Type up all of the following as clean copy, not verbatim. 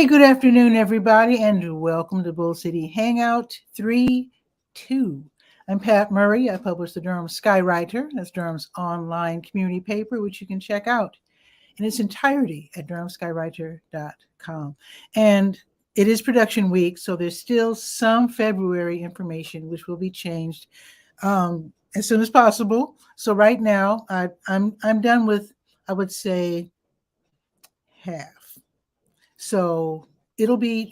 Hey, good afternoon, everybody, and welcome to Bull City Hangout 3-2. I'm Pat Murray. I publish the Durham Skywriter. That's Durham's online community paper, which you can check out in its entirety at durhamskywriter.com. And it is production week, so there's still some February information which will be changed as soon as possible. So right now, I'm done with, I would say, half. So it'll be,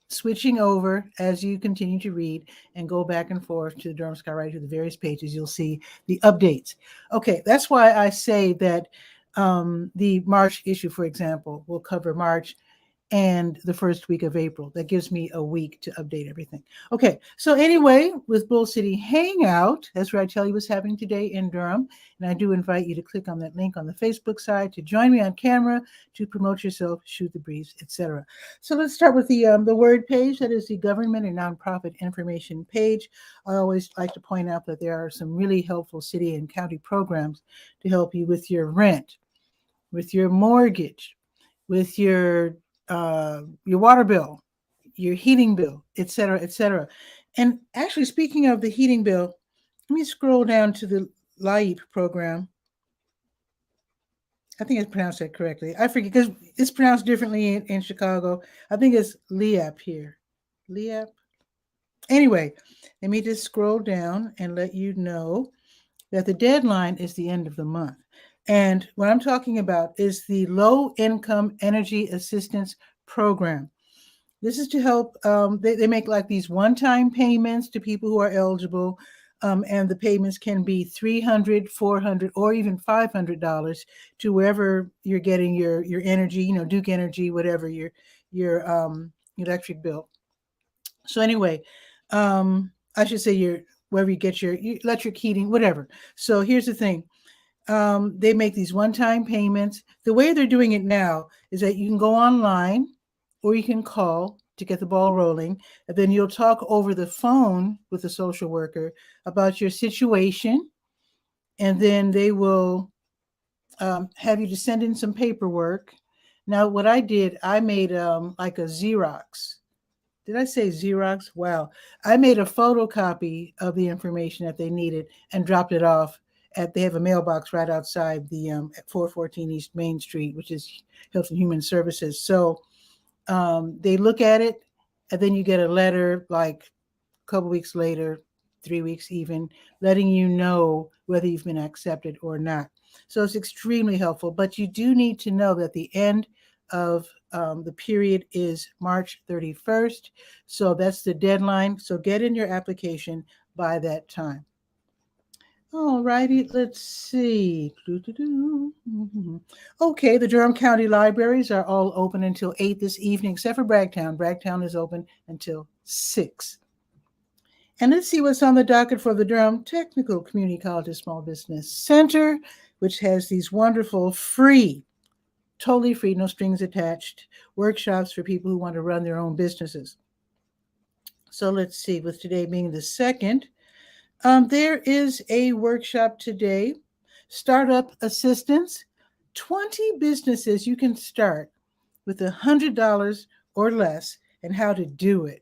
switching over as you continue to read and go back and forth to the Durham Skywriter to the various pages. You'll see the updates. Okay, that's why I say that the March issue, for example, will cover March and the first week of April. That gives me a week to update everything. Okay, so anyway, with Bull City Hangout, that's where I tell you what's happening today in Durham. And I do invite you to click on that link on the Facebook side to join me on camera, to promote yourself, shoot the breeze, etc. So let's start with the word page. That is the government and nonprofit information page. I always like to point out that there are some really helpful city and county programs to help you with your rent, with your mortgage, with your water bill, your heating bill, etc., etc. And actually, speaking of the heating bill, let me scroll down to the 𝗕𝗨𝗟𝗟 program. I think I pronounced that correctly. I forget because it's pronounced differently in Chicago. I think it's 𝗕𝗨𝗟𝗟 here. 𝗕𝗨𝗟. Anyway, let me just scroll down and let you know that the deadline is the end of the month. And what I'm talking about is the Low Income Energy Assistance Program. This is to help, they make like these one-time payments to people who are eligible, and the payments can be $300, $400, or even $500 to wherever you're getting your energy, Duke Energy, whatever, your electric bill. So anyway, I should say wherever you get your electric heating, whatever. So here's the thing. They make these one-time payments. The way they're doing it now is that you can go online or you can call to get the ball rolling, and then you'll talk over the phone with the social worker about your situation, and then they will have you to send in some paperwork. Now, what I did, I made like a Xerox. Did I say Xerox? Wow. I made a photocopy of the information that they needed and dropped it off they have a mailbox right outside the at 414 East Main Street, which is Health and Human Services. So they look at it, and then you get a letter like a couple weeks later, 3 weeks even, letting you know whether you've been accepted or not. So it's extremely helpful, but you do need to know that the end of the period is March 31st. So that's the deadline. So get in your application by that time. All righty, let's see. Okay, the Durham County Libraries are all open until 8 this evening, except for Bragtown. Bragtown is open until 6. And let's see what's on the docket for the Durham Technical Community College and Small Business Center, which has these wonderful free, totally free, no strings attached, workshops for people who want to run their own businesses. So let's see, with today being the 2nd, there is a workshop today, Startup Assistance, 20 businesses you can start with $100 or less and how to do it.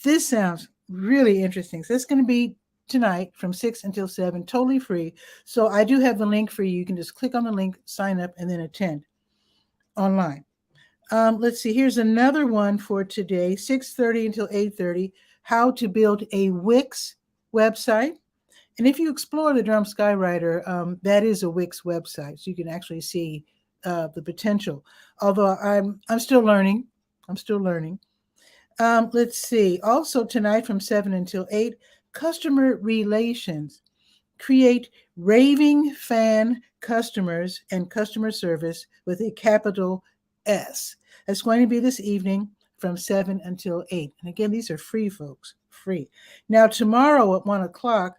This sounds really interesting. So it's going to be tonight from 6 until 7, totally free. So I do have the link for you. You can just click on the link, sign up, and then attend online. Let's see, here's another one for today, 6:30 until 8:30, how to build a Wix website. And if you explore the Durham Skywriter, that is a Wix website, so you can actually see the potential. Although I'm still learning. Let's see. Also tonight from 7 until 8, customer relations. Create raving fan customers and customer service with a capital S. That's going to be this evening from 7 until 8. And again, these are free, folks, free. Now, tomorrow at 1 o'clock,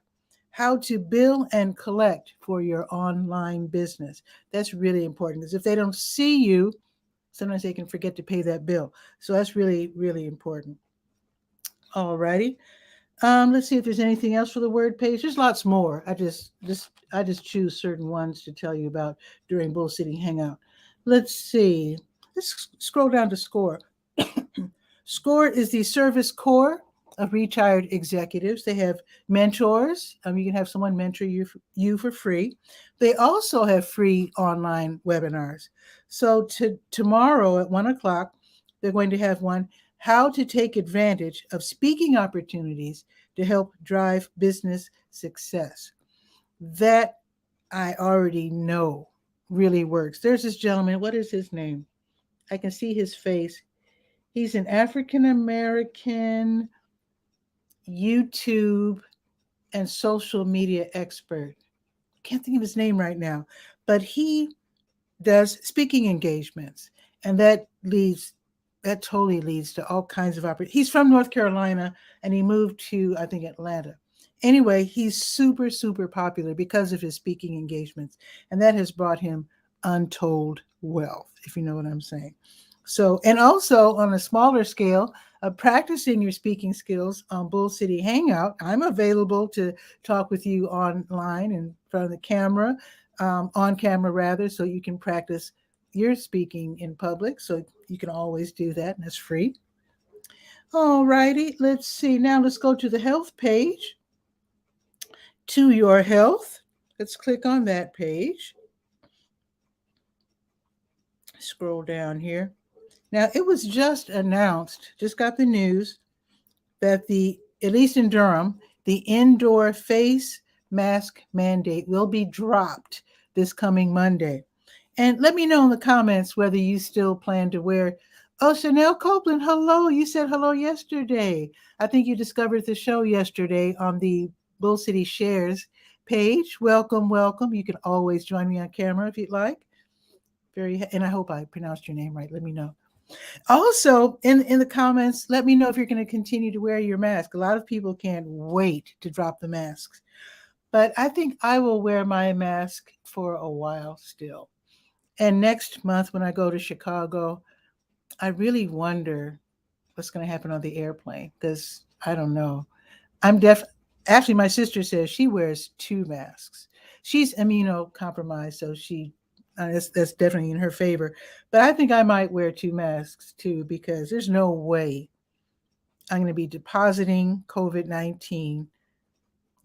how to bill and collect for your online business. That's really important because if they don't see you, sometimes they can forget to pay that bill. So that's really, really important. All righty. Let's see if there's anything else for the word page. There's lots more. I just choose certain ones to tell you about during Bull City Hangout. Let's see. Let's scroll down to score. SCORE is the Service Corps of retired executives. They have mentors. You can have someone mentor you for free. They also have free online webinars. So tomorrow at 1:00, they're going to have one, how to take advantage of speaking opportunities to help drive business success. That I already know really works. There's this gentleman. What is his name? I can see his face. He's an African American YouTube and social media expert. Can't think of his name right now, but he does speaking engagements, and that totally leads to all kinds of opportunities. He's from North Carolina, and he moved to, I think, Atlanta. Anyway, he's super, super popular because of his speaking engagements, and that has brought him untold wealth, if you know what I'm saying. So, and also on a smaller scale, practicing your speaking skills on Bull City Hangout. I'm available to talk with you online in front of the camera, on camera rather, so you can practice your speaking in public. So you can always do that, and it's free. All righty, let's see. Now let's go to the health page. To your health. Let's click on that page. Scroll down here. Now, it was just announced, just got the news, that at least in Durham, the indoor face mask mandate will be dropped this coming Monday. And let me know in the comments whether you still plan to wear. Oh, Chanel Copeland, hello. You said hello yesterday. I think you discovered the show yesterday on the Bull City Shares page. Welcome, welcome. You can always join me on camera if you'd like. And I hope I pronounced your name right. Let me know. Also, in the comments, let me know if you're going to continue to wear your mask. A lot of people can't wait to drop the masks. But I think I will wear my mask for a while still. And next month when I go to Chicago, I really wonder what's going to happen on the airplane, because I don't know. Actually, my sister says she wears 2 masks. She's immunocompromised, so that's definitely in her favor. But I think I might wear 2 masks too, because there's no way I'm going to be depositing COVID-19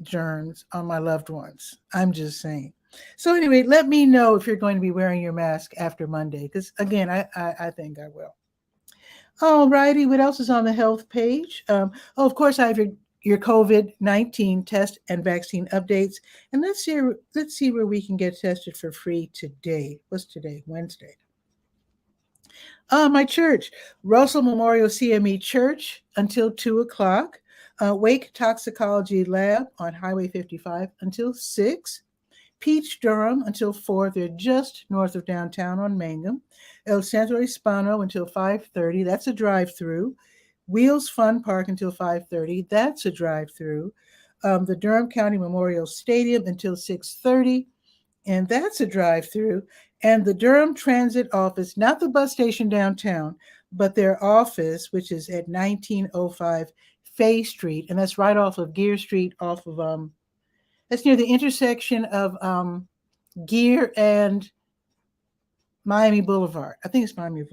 germs on my loved ones. I'm just saying. So anyway, let me know if you're going to be wearing your mask after Monday, because again, I think I will. All righty. What else is on the health page? Of course, I have your COVID-19 test and vaccine updates. And let's see where we can get tested for free today. What's today? Wednesday. My church, Russell Memorial CME Church, until 2:00. Wake Toxicology Lab on Highway 55 until 6. Peach Durham until 4. They're just north of downtown on Mangum. El Centro Hispano until 5:30. That's a drive-through. Wheels Fun Park until 5:30. That's a drive-through. The Durham County Memorial Stadium until 6:30. And that's a drive-through. And the Durham Transit Office, not the bus station downtown, but their office, which is at 1905 Fay Street. And that's right off of Gear Street, off of that's near the intersection of Gear and Miami Boulevard. I think it's Miami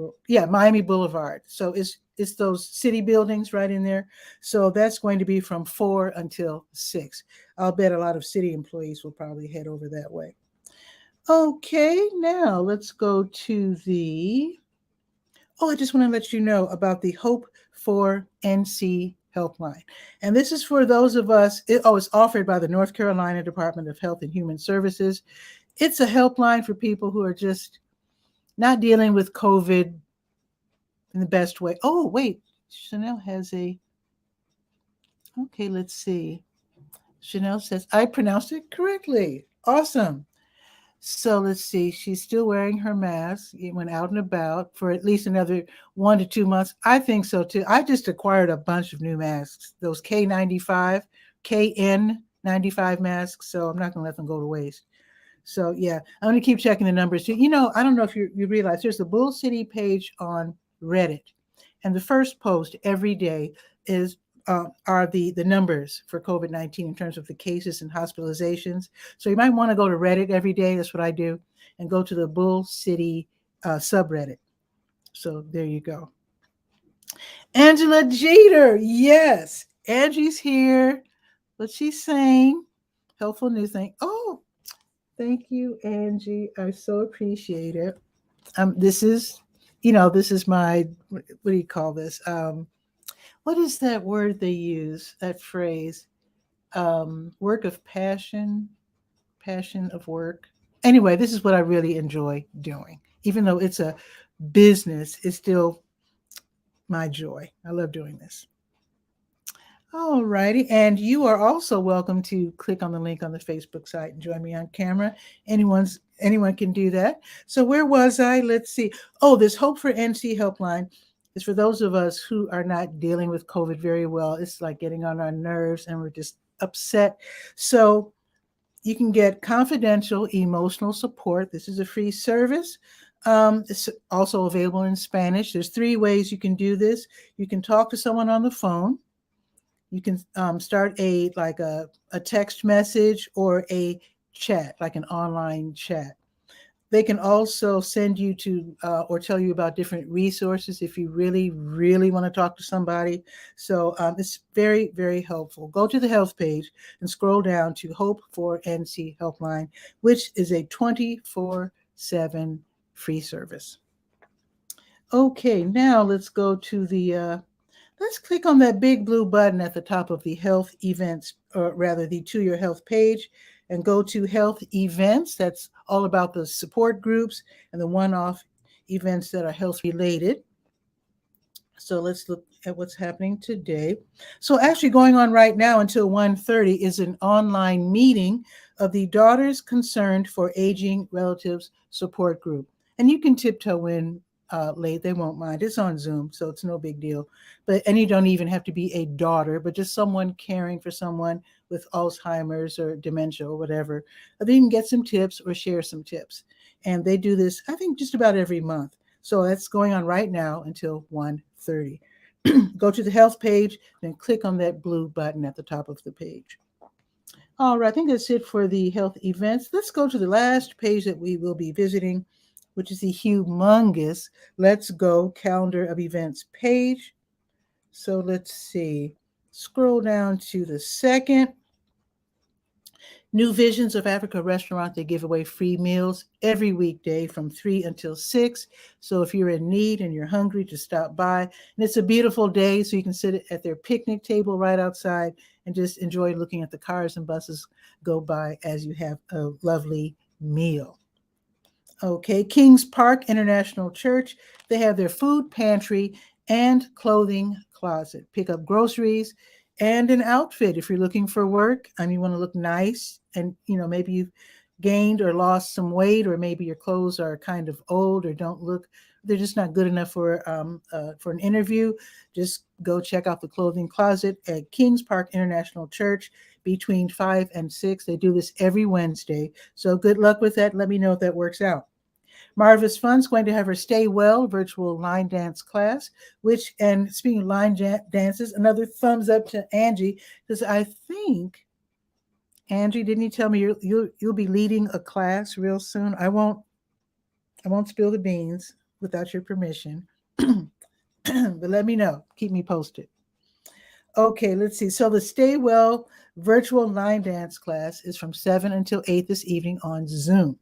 Boulevard. So it's those city buildings right in there. So that's going to be from 4 until 6. I'll bet a lot of city employees will probably head over that way. Okay, now let's go to I just want to let you know about the Hope for NC helpline. And this is for those of us, it's offered by the North Carolina Department of Health and Human Services. It's a helpline for people who are just not dealing with COVID in the best way. Oh, wait, Chanel has okay, let's see. Chanel says, I pronounced it correctly. Awesome. So let's see. She's still wearing her mask. It went out and about for at least another 1 to 2 months. I think so too. I just acquired a bunch of new masks, those KN95 masks. So I'm not going to let them go to waste. So yeah, I'm going to keep checking the numbers. I don't know if you realize there's a Bull City page on Reddit, and the first post every day are the numbers for COVID-19 in terms of the cases and hospitalizations. So you might want to go to Reddit every day. That's what I do, and go to the Bull City subreddit. So there you go. Angela Jeter. Yes. Angie's here. What's she saying? Helpful news thing. Oh, thank you, Angie. I so appreciate it. This is, this is my, what do you call this? What is that word they use? That phrase? Work of passion, passion of work. Anyway, this is what I really enjoy doing. Even though it's a business, it's still my joy. I love doing this. All righty. And you are also welcome to click on the link on the Facebook site and join me on camera. Anyone can do that. So where was I? Let's see. Oh, this Hope for NC helpline is for those of us who are not dealing with COVID very well. It's like getting on our nerves and we're just upset. So you can get confidential emotional support. This is a free service. It's also available in Spanish. There's 3 ways you can do this. You can talk to someone on the phone. You can start a text message or a chat, like an online chat. They can also send you to or tell you about different resources if you really, really want to talk to somebody. So it's very, very helpful. Go to the health page and scroll down to Hope for NC Helpline, which is a 24/7 free service. Okay, now let's go to let's click on that big blue button at the top of the health events, or rather the To Your Health page, and go to health events. That's all about the support groups and the one-off events that are health related. So let's look at what's happening today. So actually going on right now until 1:30 is an online meeting of the Daughters Concerned for Aging Relatives Support Group. And you can tiptoe in late. They won't mind. It's on Zoom, so it's no big deal. And you don't even have to be a daughter, but just someone caring for someone with Alzheimer's or dementia or whatever. They can get some tips or share some tips. And they do this, I think, just about every month. So that's going on right now until 1:30. Go to the health page, then click on that blue button at the top of the page. All right, I think that's it for the health events. Let's go to the last page that we will be visiting, which is the humongous Let's Go calendar of events page. So let's see. Scroll down to the second. New Visions of Africa restaurant, they give away free meals every weekday from 3 until 6. So if you're in need and you're hungry, just stop by. And it's a beautiful day, so you can sit at their picnic table right outside and just enjoy looking at the cars and buses go by as you have a lovely meal. Okay, Kings Park International Church, they have their food pantry and clothing closet. Pick up groceries and an outfit if you're looking for work and you want to look nice, and maybe you've gained or lost some weight, or maybe your clothes are kind of old or don't look, they're just not good enough for an interview. Just go check out the clothing closet at Kings Park International Church between 5 and 6. They do this every Wednesday. So good luck with that. Let me know if that works out. Marvis Fun's going to have her Stay Well virtual line dance class, and speaking of line dances, another thumbs up to Angie, because I think, Angie, didn't you tell me you'll be leading a class real soon? I won't spill the beans without your permission, but let me know. Keep me posted. Okay, let's see. So the Stay Well virtual line dance class is from 7 until 8 this evening on Zoom.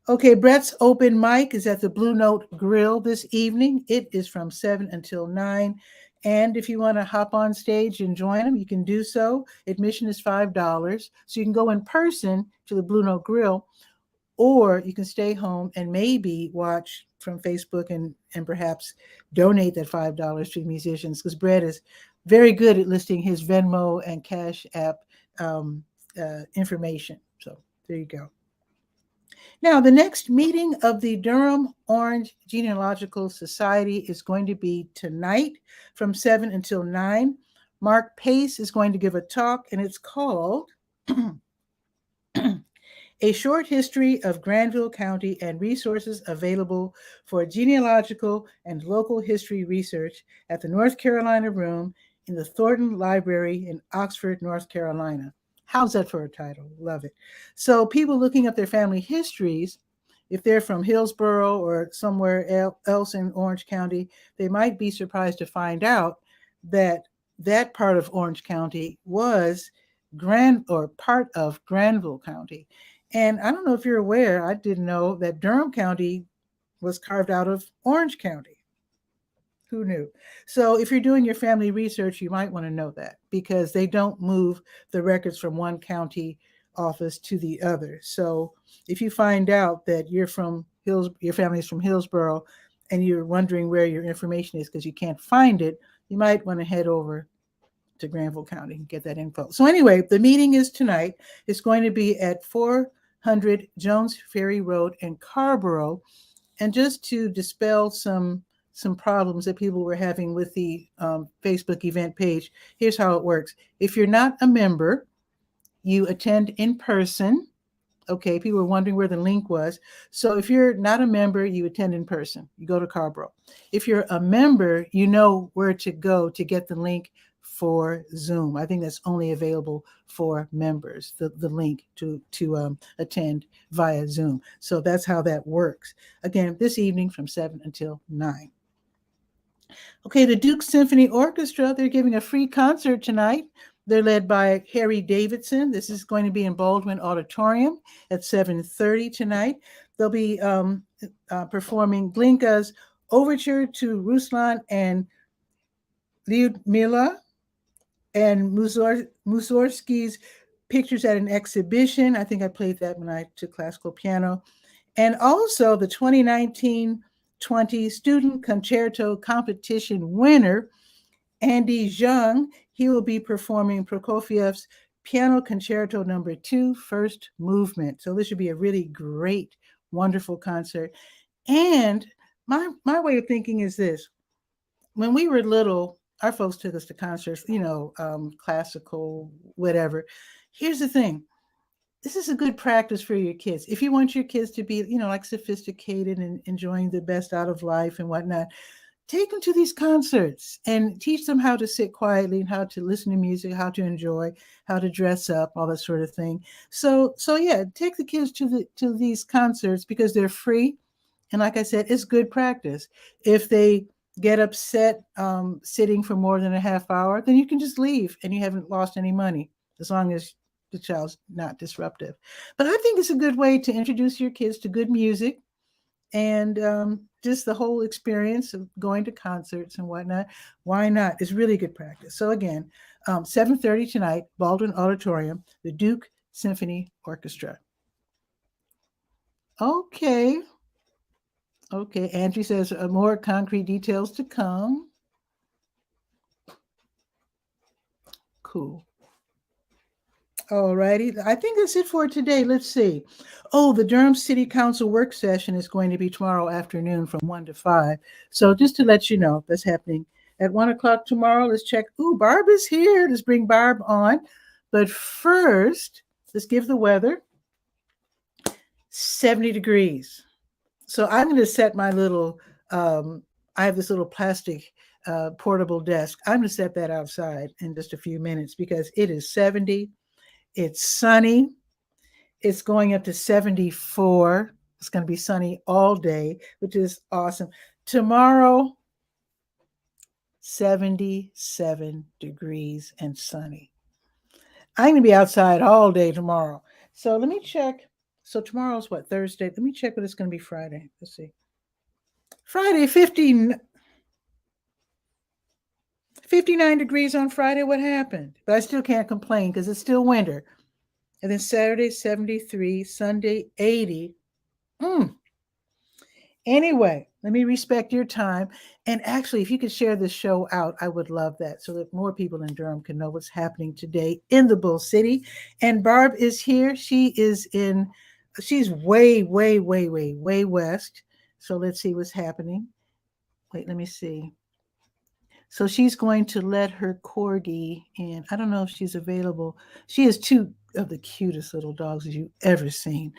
Okay, Brett's open mic is at the Blue Note Grill this evening. It is from 7 until 9. And if you want to hop on stage and join them, you can do so. Admission is $5. So you can go in person to the Blue Note Grill, or you can stay home and maybe watch from Facebook and perhaps donate that $5 to the musicians, because Brett is very good at listing his Venmo and Cash App information. So there you go. Now, the next meeting of the Durham Orange Genealogical Society is going to be tonight from 7 until 9. Mark Pace is going to give a talk, and it's called A Short History of Granville County and Resources Available for Genealogical and Local History Research at the North Carolina Room in the Thornton Library in Oxford, North Carolina. How's that for a title? Love it. So people looking up their family histories if they're from Hillsborough or somewhere else in Orange County, they might be surprised to find out that that part of Orange County was part of Granville County. And I don't know if you're aware, I didn't know that Durham County was carved out of Orange County. Who knew? So if you're doing your family research, you might want to know that, because they don't move the records from one county office to the other. So if you find out that your family is from Hillsborough, and you're wondering where your information is because you can't find it, you might want to head over to Granville County and get that info. So anyway, the meeting is tonight. It's going to be at 400 Jones Ferry Road in Carrboro. And just to dispel some problems that people were having with the Facebook event page, here's how it works. If you're not a member, you attend in person. Okay, people were wondering where the link was. So if you're not a member, you attend in person. You go to Carrboro. If you're a member, you know where to go to get the link for Zoom. I think that's only available for members, the link to attend via Zoom. So that's how that works. Again, this evening from 7 until 9. Okay, the Duke Symphony Orchestra, they're giving a free concert tonight. They're led by Harry Davidson. This is going to be in Baldwin Auditorium at 7:30 tonight. They'll be performing Glinka's Overture to Ruslan and Lyudmila, and Mussorgsky's Pictures at an Exhibition. I think I played that when I took classical piano. And also the 2019-20 Student Concerto Competition winner, Andy Zhang. He will be performing Prokofiev's Piano Concerto No. 2, First Movement. So this should be a really great, wonderful concert. And my way of thinking is this. When we were little, our folks took us to concerts, classical, whatever. Here's the thing. This is a good practice for your kids. If you want your kids to be, like sophisticated and enjoying the best out of life and whatnot, take them to these concerts and teach them how to sit quietly and how to listen to music, how to enjoy, how to dress up, all that sort of thing. So yeah, take the kids to these concerts because they're free. And like I said, it's good practice. If they get upset sitting for more than a half hour, then you can just leave and you haven't lost any money, as long as the child's not disruptive. But I think it's a good way to introduce your kids to good music and just the whole experience of going to concerts and whatnot. Why not? It's really good practice. So again, 7:30 tonight, Baldwin Auditorium, the Duke Symphony Orchestra. Okay, Andrew says more concrete details to come. Cool. All righty. I think that's it for today. Let's see. Oh, the Durham City Council work session is going to be tomorrow afternoon from 1 to 5. So just to let you know, that's happening at 1 o'clock tomorrow. Let's check. Ooh, Barb is here. Let's bring Barb on. But first, let's give the weather. 70 degrees. So I'm going to set my little, I have this little plastic portable desk. I'm going to set that outside in just a few minutes because it is 70. It's sunny. It's going up to 74. It's going to be sunny all day, which is awesome. Tomorrow, 77 degrees and sunny. I'm going to be outside all day tomorrow. So let me check. So tomorrow's what, Thursday? Let me check what it's going to be Friday. Let's see. Friday, 59 degrees on Friday. What happened? But I still can't complain because it's still winter. And then Saturday, 73. Sunday, 80. Anyway, let me respect your time. And actually, if you could share this show out, I would love that so that more people in Durham can know what's happening today in the Bull City. And Barb is here. She's way, way, way, way, way west. So let's see what's happening. Wait, let me see. So she's going to let her corgi in. I don't know if she's available. She has two of the cutest little dogs you've ever seen.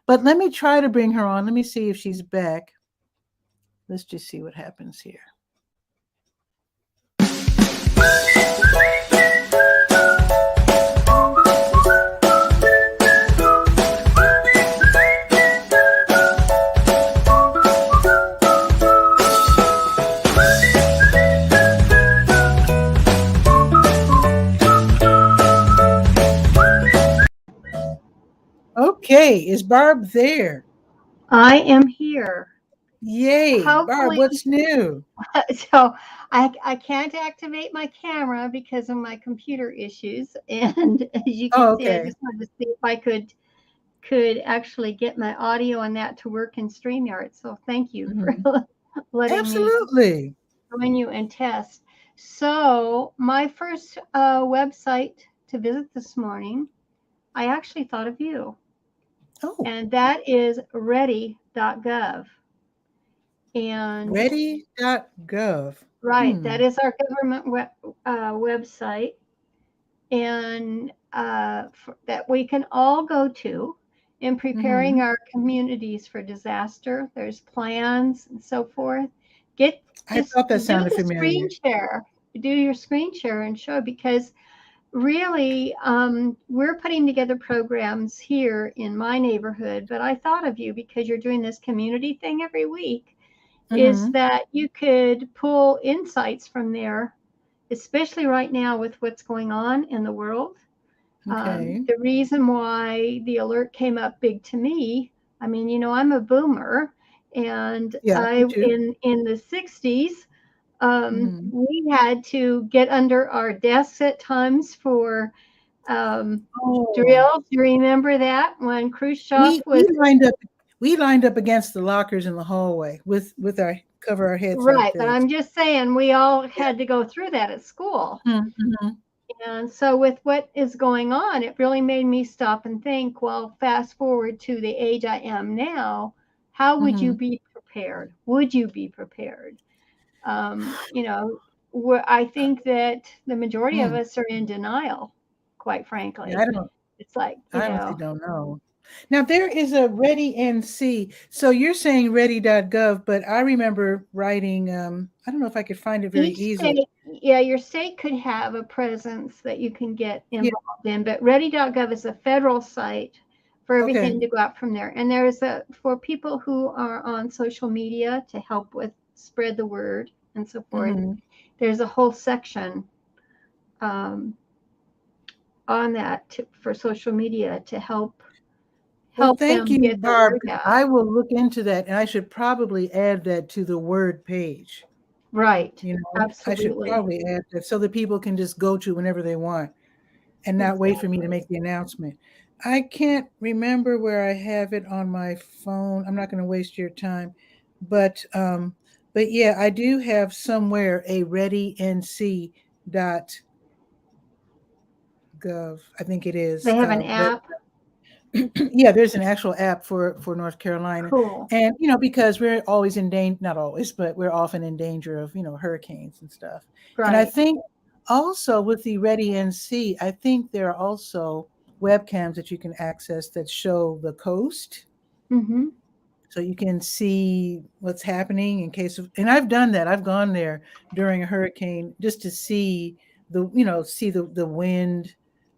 But let me try to bring her on. Let me see if she's back. Let's just see what happens here. Okay, is Barb there? I am here. Yay, Barb, Hopefully, what's new? so I can't activate my camera because of my computer issues. And as you can Oh, see, I okay. just wanted to see if I could actually get my audio and that to work in StreamYard. So thank you for Mhm. letting me Absolutely. join you and test. So my first website to visit this morning, I actually thought of you, Oh, and that is ready.gov. And ready.gov. right, Hmm. that is our government website, and that we can all go to in preparing Hmm. our communities for disaster. There's plans and so forth. Get I just thought that do sounded the screen familiar. share, do your screen share and show, because really we're putting together programs here in my neighborhood. But I thought of you because you're doing this community thing every week, is Hmm. that you could pull insights from there, especially right now with what's going on in the world. Okay. The reason why the alert came up big to me, I mean, I'm a boomer, and Yeah, me I too. in the 60s, Hmm. we had to get under our desks at times for um, Oh, drills. You remember that when Khrushchev we was we lined up we lined up against the lockers in the hallway with our cover our heads like right? But this. I'm just saying, we all Yeah. had to go through that at school. Mm-hmm. And so, with what is going on, it really made me stop and think, well, fast forward to the age I am now, how would you Hmm. be prepared? Would you be prepared? Um, you know, I think that the majority of Mm. us are in denial, quite Yeah, frankly. It's like, I honestly don't know. Now there is a Ready NC. So you're saying ready.gov, but I remember writing I don't know if I could find it very each easily. state, yeah, your state could have a presence that you can get Yeah, involved in, but ready.gov is a federal site for okay. everything to go out from there. And there's for people who are on social media to help with spread the word and so forth. Hmm. There's a whole section um, on that for social media to Well, help thank them you, get the Barb, word 'cause out. I will look into that and I should probably add that to the word page. Right. You know, I should Absolutely. probably add that so that people can just go to whenever they want and not wait for me to Exactly. make the announcement. I can't remember where I have it on my phone. I'm not going to waste your time, but yeah, I do have somewhere a readync.gov. I think it is They have an app. yeah, there's an actual app for North Carolina, Cool. and because we're always in danger, not always, but we're often in danger of hurricanes and stuff. And I Right. think also with the Ready NC, I think there are also webcams that you can access that show the coast, Mm-hmm. so you can see what's happening in case of. And I've done that. I've gone there during a hurricane just to see the wind,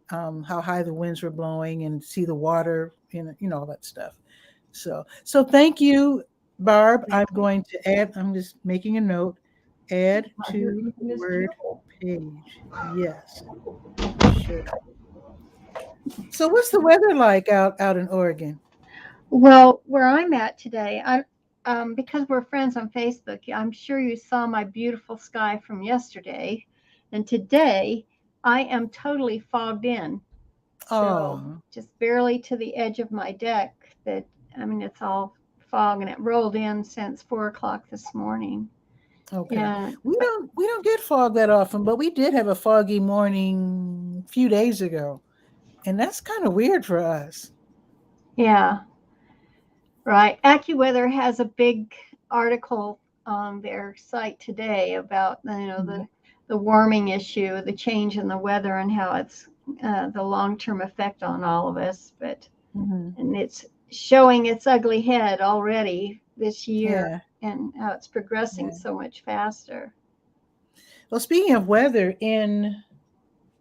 how high the winds were blowing, and see the water, all that stuff. So thank you, Barb. I'm going to add. I'm just making a note. Add Here to comes Miss word Jewel. page. Yes, for sure. So what's the weather like out in Oregon? Well, where I'm at today, because we're friends on Facebook, I'm sure you saw my beautiful sky from yesterday, and today I am totally fogged in. So Oh, just barely to the edge of my deck. That I mean, it's all fog, and it rolled in since 4 o'clock this morning. okay. And We don't get fog that often, but we did have a foggy morning a few days ago, and that's kind of weird for us. yeah, right. AccuWeather has a big article on their site today about Mhm. the warming issue, the change in the weather, and how it's the long term effect on all of us. Mhm. And it's showing its ugly head already this year, Yeah. and how it's progressing Yeah. so much faster. Well, speaking of weather,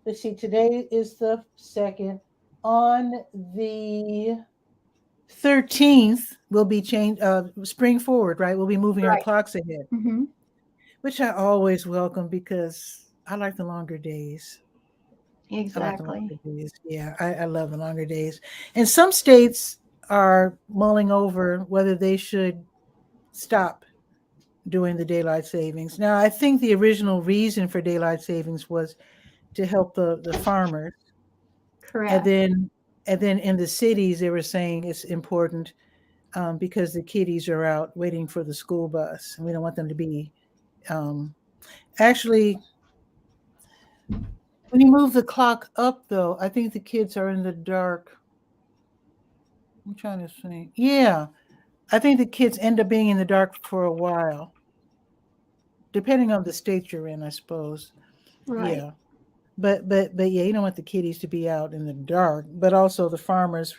let's see, today is the second. On the 13th, we'll be spring forward, right? We'll be moving our Right. clocks ahead, Hmm. which I always welcome because I like the longer days. I like the Exactly. longer days. Yeah, I love the longer days. And some states are mulling over whether they should stop doing the daylight savings. Now, I think the original reason for daylight savings was to help the farmers, and Correct. then in the cities they were saying it's important because the kiddies are out waiting for the school bus, and we don't want them to be um, actually. When you move the clock up, though, I think the kids are in the dark. I'm trying to think. Yeah, I think the kids end up being in the dark for a while, depending on the state you're in, I suppose. Right. Yeah, but yeah, you don't want the kiddies to be out in the dark, but also the farmers,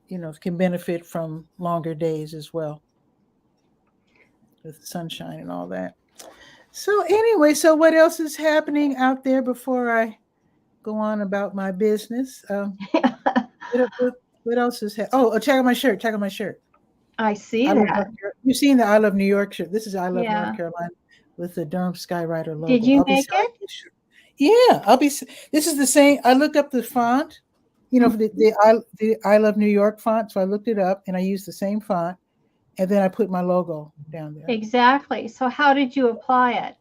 can benefit from longer days as well with sunshine and all that. So anyway, so what else is happening out there before I go on about my business? What else is oh, check out my shirt. Check out my shirt. I see I love that. You've seen the I Love New York shirt. This is I Love North Yeah. Carolina with the Durham Skywriter Did logo. you I'll be make selling it? this shirt. Yeah, this is the same. I looked up the font, for the I Love New York font. So I looked it up and I used the same font, and then I put my logo down there. Exactly. So how did you apply it?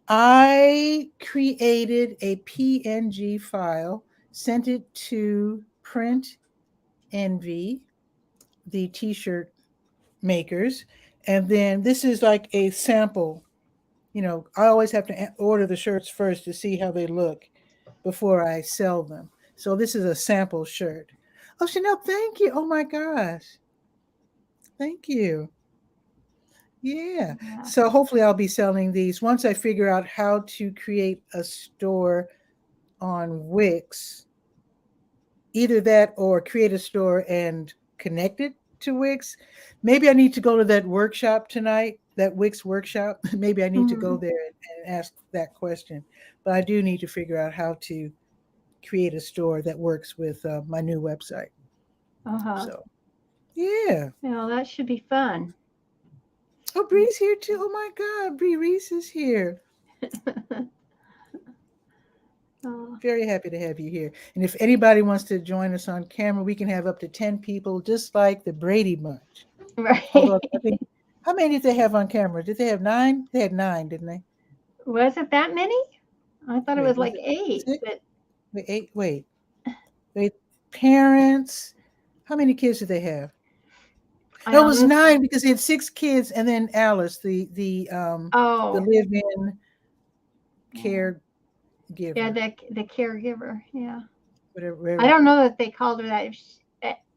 I created a PNG file, sent it to Print Envy, the t-shirt makers, and then this is like a sample. I always have to order the shirts first to see how they look before I sell them. So this is a sample shirt. Oh, Chanel, thank you. Oh my gosh. Thank you. Yeah. Yeah. So hopefully I'll be selling these once I figure out how to create a store on Wix. Either that or create a store and connect it to Wix. Maybe I need to go to that workshop tonight, that Wix workshop. Maybe I need to go Mhm. there and ask that question. But I do need to figure out how to create a store that works with my new website. Uh-huh. So, yeah. Well, that should be fun. Oh, Bree's here too. Oh my God, Bree Reese is here. Oh, Very happy to have you here. And if anybody wants to join us on camera, we can have up to 10 people, just like the Brady Bunch. right. Although I think, how many did they have on camera? Did they have 9? They had 9, didn't they? Was it that many? I thought it was Wait, was like it 8, 6? but Wait, 8. Wait. Parents. How many kids did they have? I No, it was honestly. 9 because they had 6 kids, and then Alice, the Oh, live-in yeah. Yeah, caregiver, the caregiver. Yeah. I whatever. don't know that they called her that.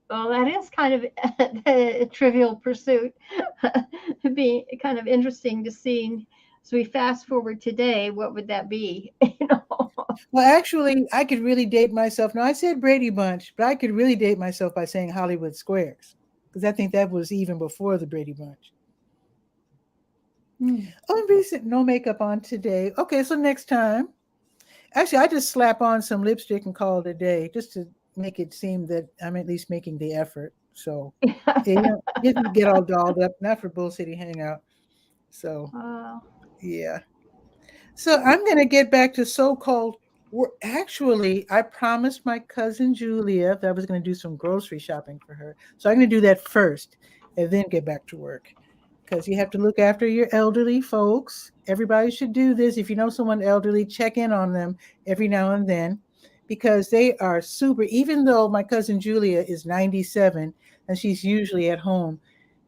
Well, that is kind of a trivial pursuit. It'd be kind of interesting to see. So we fast forward today, what would that be? Well, actually, I could really date myself. Now, I said Brady Bunch, but I could really date myself by saying Hollywood Squares, because I think that was even before the Brady Bunch. Hmm. Oh, and recent, no makeup on today. Okay, so next time. Actually, I just slap on some lipstick and call it a day, just to make it seem that I'm at least making the effort. So, yeah, you didn't get all dolled up, not for Bull City Hangout. So, Oh, yeah. So I'm going to get back to so-called. Actually, I promised my cousin Julia that I was going to do some grocery shopping for her. So I'm going to do that first and then get back to work, because you have to look after your elderly folks. Everybody should do this. If you know someone elderly, check in on them every now and then, because they are super. Even though my cousin Julia is 97 and she's usually at home,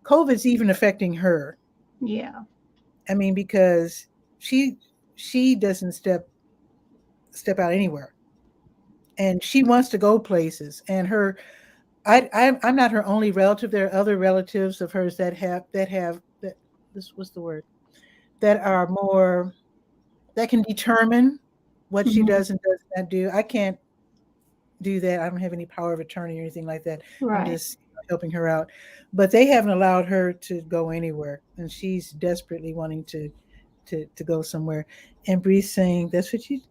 COVID's even affecting her. yeah. I mean, because she she doesn't step out anywhere, and she wants to go places. And I'm not her only relative. There are other relatives of hers that this was the word, that are more, that can determine what she Mhm. does and does not do. I can't do that. I don't have any power of attorney or anything like that. I'm Right. just helping her out. But they haven't allowed her to go anywhere, and she's desperately wanting to go somewhere. And Bree's saying, "That's what you."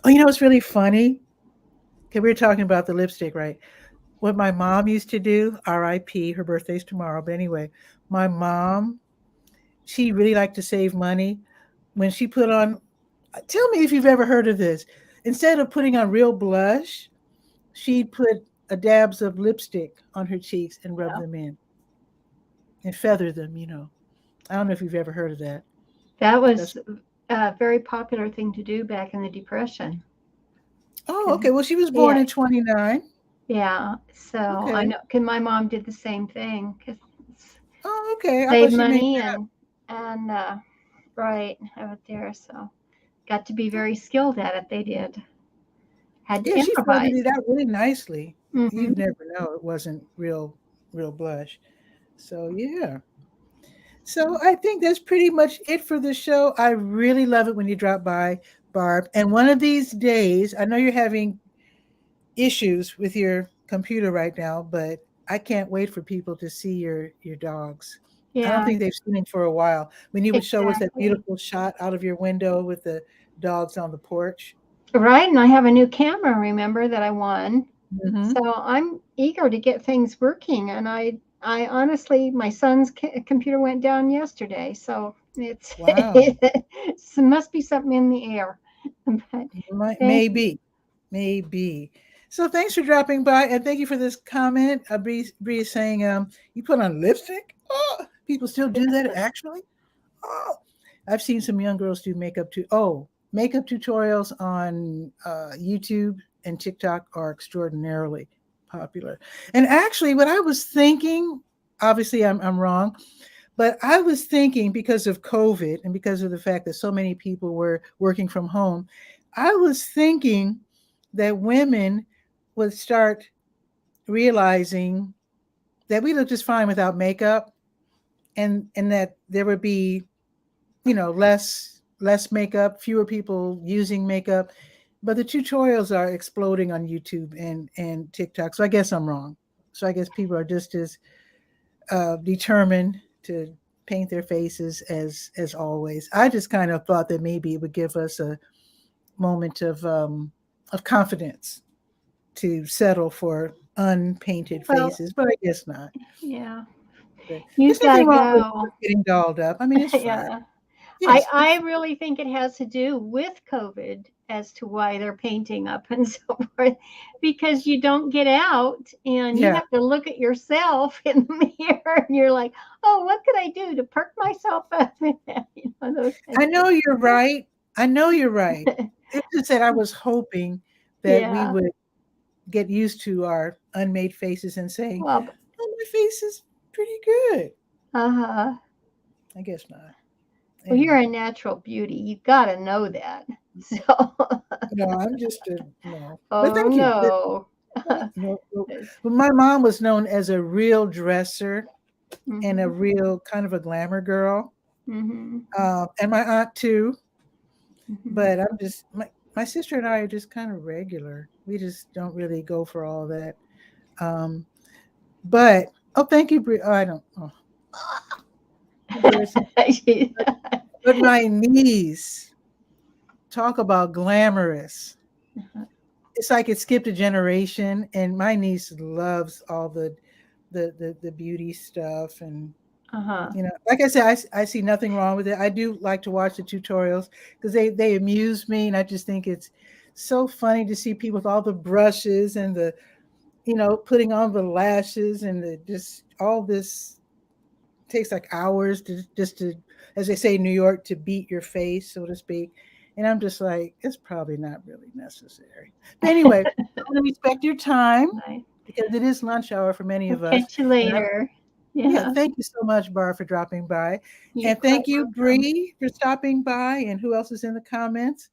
Oh, it's really funny. Okay, we were talking about the lipstick, right? What my mom used to do, RIP, her birthday's tomorrow. But anyway, my mom, she really liked to save money. When she put on, tell me if you've ever heard of this. Instead of putting on real blush, she'd put a dabs of lipstick on her cheeks and rub Yeah. them in and feather them, you know. I don't know if you've ever heard of that. That That's was a very popular thing to do back in the Depression. oh, 'Cause- okay. Well, she was born Yeah, in 29. yeah. So I Okay. know, cause my mom did the same thing, cause Oh, okay. I save thought she made money that up. and right have it there. So got to be very skilled at it. They did. Had to Yeah, she feathered improvise. it out really nicely. Hmm. You'd never know it wasn't real blush. So yeah. So I think that's pretty much it for the show. I really love it when you drop by, Barb. And one of these days, I know you're having issues with your computer right now, but I can't wait for people to see your dogs. I don't Yeah, think they've seen it for a while. When you would show us that exactly. beautiful shot out of your window with the dogs on the porch. Right, and I have a new camera, remember, that I won. Hmm. So I'm eager to get things working. And I honestly, my son's computer went down yesterday, so it's Wow. it must be something in the air. But thank you. Maybe, maybe. So thanks for dropping by, and thank you for this comment. Bree is saying, you put on lipstick? Oh, people still do that actually? Oh, I've seen some young girls do makeup too. Oh, makeup tutorials on YouTube and TikTok are extraordinarily popular. And actually, what I was thinking, obviously I'm wrong, but I was thinking because of COVID and because of the fact that so many people were working from home, I was thinking that women would start realizing that we look just fine without makeup, and that there would be, less makeup, fewer people using makeup. But the tutorials are exploding on YouTube and TikTok. So I guess I'm wrong. So I guess people are just as determined to paint their faces as always. I just kind of thought that maybe it would give us a moment of confidence to settle for unpainted Well, faces, but I guess not. yeah, But you've there's got to nothing wrong with go. getting dolled up. I mean, it's fun. Yeah. Yes, I really think it has to do with COVID as to why they're painting up and so forth, because you don't get out and you yeah. have to look at yourself in the mirror and you're like, oh, what could I do to perk myself up? Those kind I of know you're right. I know you're right. things. It's just that I was hoping that we Yeah. would get used to our unmade faces and saying, Well, "Oh, my face is pretty good." uh-huh. I guess not. Well, you're Anyway, a natural beauty. You've got to know that. So, no, I'm just a no. But oh thank you. no. No, no. But my mom was known as a real dresser and a Mm-hmm. real kind of a glamour girl, Mm-hmm. and my aunt too. Mm-hmm. But I'm just my sister and I are just kind of regular. We just don't really go for all that. Um, but oh, thank you, Bri. Oh, I don't. Oh, embarrassing. But my niece, talk about glamorous. It's like it skipped a generation, and my niece loves all the beauty stuff, and Uh-huh. like I said, I see nothing wrong with it. I do like to watch the tutorials because they amuse me, and I just think it's so funny to see people with all the brushes and the putting on the lashes and the just all this takes like hours to just to, as they say in New York, to beat your face, so to speak. And I'm just like, it's probably not really necessary. But anyway, I want to respect your time Right. because it is lunch hour for many We'll of us. catch you And later. yeah, Yeah. thank you so much, Bar, for dropping by. You're And quite thank you, welcome. Bree, for stopping by. And who else is in the comments?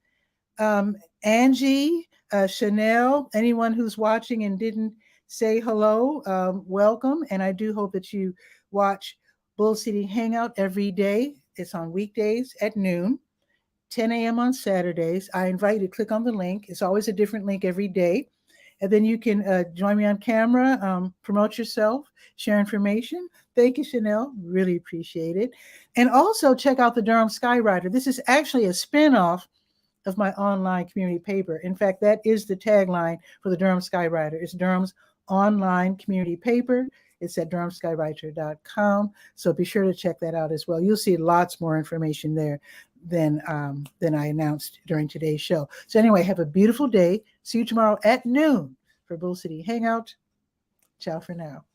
Angie, Chanel, anyone who's watching and didn't say hello, welcome. And I do hope that you watch Bull City Hangout every day. It's on weekdays at noon, 10 a.m. on Saturdays. I invite you to click on the link. It's always a different link every day. And then you can join me on camera, promote yourself, share information. Thank you, Chanel. Really appreciate it. And also check out the Durham Skywriter. This is actually a spinoff of my online community paper. In fact, that is the tagline for the Durham Skywriter. It's Durham's online community paper. It's at durhamskywriter.com. So be sure to check that out as well. You'll see lots more information there than I announced during today's show. So anyway, have a beautiful day. See you tomorrow at noon for Verbosity Hangout. Ciao for now.